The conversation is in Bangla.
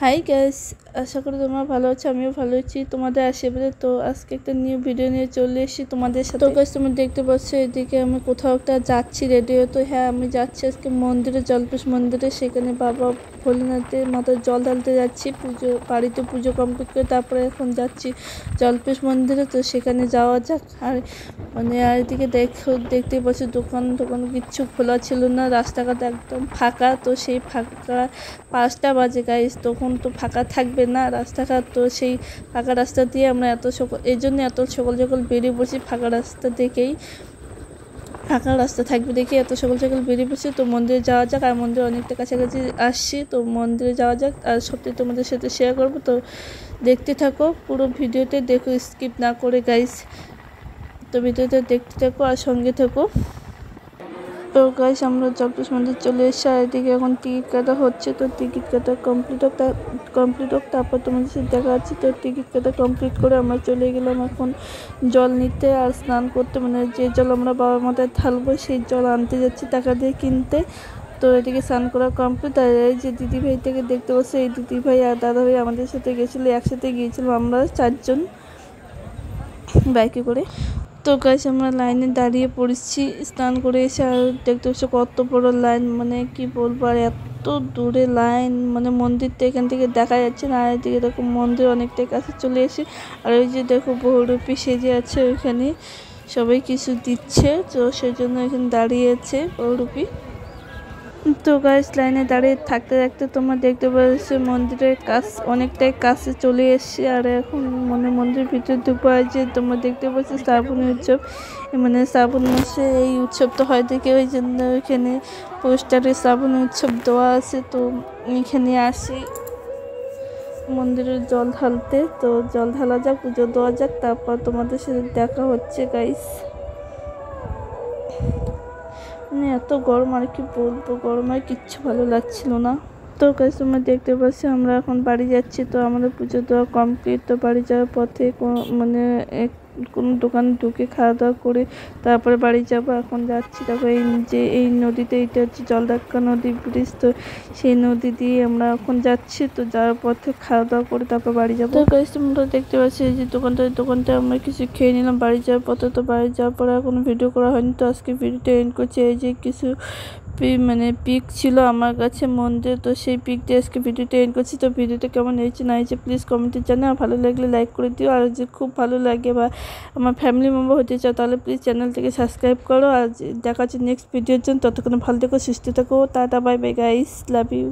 হাই গাইস, আশা করি তোমরা ভালো আছো। আমিও ভালো আছি তোমাদের আশেপাশে। তো আজকে একটা নিউ ভিডিও নিয়ে চলে এসেছি তোমাদের সাথে। তো গাইস তোমরা দেখতে পাচ্ছ এদিকে আমি কোথাও একটা যাচ্ছি রেডিও। তো হ্যাঁ, আমি যাচ্ছি আজকে মন্দিরে, জলপেশ মন্দিরে। সেখানে বাবা ভোলেনাথের মাথায় জল ঢালতে যাচ্ছি। বাড়িতে পুজো কমপ্লিট করে তারপরে এখন যাচ্ছি জলপেশ মন্দিরে। তো সেখানে যাওয়া যাক। আর আর এদিকে দেখতে পাচ্ছি দোকান কিচ্ছু খোলা ছিল না, রাস্তাঘাট একদম ফাঁকা। তো সেই ফাঁকা 5টা বাজে গাইস, তখন তো ফাঁকা থাকবে না রাস্তাঘাট। তো সেই ফাঁকা রাস্তা দিয়ে আমরা এই জন্য এত সকাল সকাল বেরিয়ে পড়ছি। ফাঁকা রাস্তা থাকবে দেখে এত সকাল সকাল বেরিয়ে পড়ছি। তো মন্দিরে যাওয়া যাক। আর মন্দিরে অনেকটা কাছাকাছি আসছি, তো মন্দিরে যাওয়া যাক। আর সত্যি তোমাদের সাথে শেয়ার করবো। তো দেখতে থাকো পুরো ভিডিওতে, দেখো স্কিপ না করে গাইস। তো ভিডিওতে দেখতে থাকো আর সঙ্গে থাকো। তো গাইস আমরা জলপেশ মন্দির চলে এসে আর এদিকে এখন টিকিট কাটা হচ্ছে। তো টিকিট কাটা কমপ্লিট হোক তারপর তোমাদের সাথে দেখা যাচ্ছে। তো টিকিট কাটা কমপ্লিট করে আমরা চলে গেলাম এখন জল নিতে আর স্নান করতে। যে জল আমরা বাবার মাথায় ঢালবো সেই জল আনতে যাচ্ছি টাকা দিয়ে কিনতে। তো এদিকে স্নান করা কমপ্লিট। আর এই যে দিদিভাইটাকে দেখতে পাচ্ছি, এই দিদিভাই আর দাদাভাই আমাদের সাথে গেছিলো, একসাথে গিয়েছিলাম আমরা 4 জন বাইকে করে। তো গাইস আমরা লাইনে দাঁড়িয়ে পড়েছি স্নান করে এসে। আর দেখতে পাচ্ছি কত বড় লাইন, কি বলবো। আর এত দূরে লাইন, মন্দিরটা এখান থেকে দেখা যাচ্ছে না। আর এদিকে দেখো মন্দির অনেকটাই কাছে চলে এসে। আর ওই যে দেখো বহুরূপী সেজে আছে, ওইখানে সবাই কিছু দিচ্ছে। তো সেই জন্য এখানে দাঁড়িয়ে আছে বহুরূপী। তো গাইস লাইনে দাঁড়িয়ে থাকতে থাকতে তোমরা দেখতে পাচ্ছ মন্দিরের অনেকটাই কাছে চলে এসছে। আর এখন মন্দিরের ভিতরে ঢুকবো। যে তোমরা দেখতে পাচ্ছ শ্রাবণী উৎসব, শ্রাবণ মাসে এই উৎসবটা হয় দেখে ওই জন্য ওইখানে পোস্টারে শ্রাবণী উৎসব দেওয়া আছে। তো এখানে আসি মন্দিরের জল ঢালতে। তো জল ঢালা যাক, পুজো দেওয়া যাক, তারপর তোমাদের সাথে দেখা হচ্ছে গাইস। এত গরম, আর কি বলবো, গরমে কিচ্ছু ভালো লাগছিল না। তো গাইস তোমরা দেখতে পাচ্ছ আমরা এখন বাড়ি যাচ্ছি। তো আমাদের পুজো দেওয়া কমপ্লিট। তো বাড়ি যাওয়ার পথে কোনো দোকান ঢুকে খাওয়া দাওয়া করে তারপরে বাড়ি যাবো। এখন যাচ্ছি তারপর এই নদীতে, এটা হচ্ছে জলঢাকা নদী ব্রিজ। তো সেই নদী দিয়ে আমরা এখন যাচ্ছি। তো যাওয়ার পথে খাওয়া দাওয়া করে তারপর বাড়ি যাবো। তো গাইস তোমরা দেখতে পাচ্ছি এই যে দোকানটা আমরা কিছু খেয়ে নিলাম বাড়ি যাওয়ার পথে। তো বাড়ি যাওয়ার পরে কোনো ভিডিও করা হয়নি। তো আজকে ভিডিওটা এন্ড করছি। এই যে কিছু পিক ছিল আমার কাছে মন্দির, তো সেই পিক দিয়ে আজকে ভিডিওটা এন্ড করছি। তো ভিডিওটা কেমন হয়েছে না হয়েছে প্লিজ কমেন্টে জানাও। আর ভালো লাগলে লাইক করে দিও। আর যদি খুব ভালো লাগে বা আমার ফ্যামিলি মেম্বার হতে চাও তাহলে প্লিজ চ্যানেলটিকে সাবস্ক্রাইব করো। আর দেখা হচ্ছে নেক্সট ভিডিওর জন্য। ততক্ষণ ভালো থেকো, সুস্থ থেকো, tata bye bye guys, love you.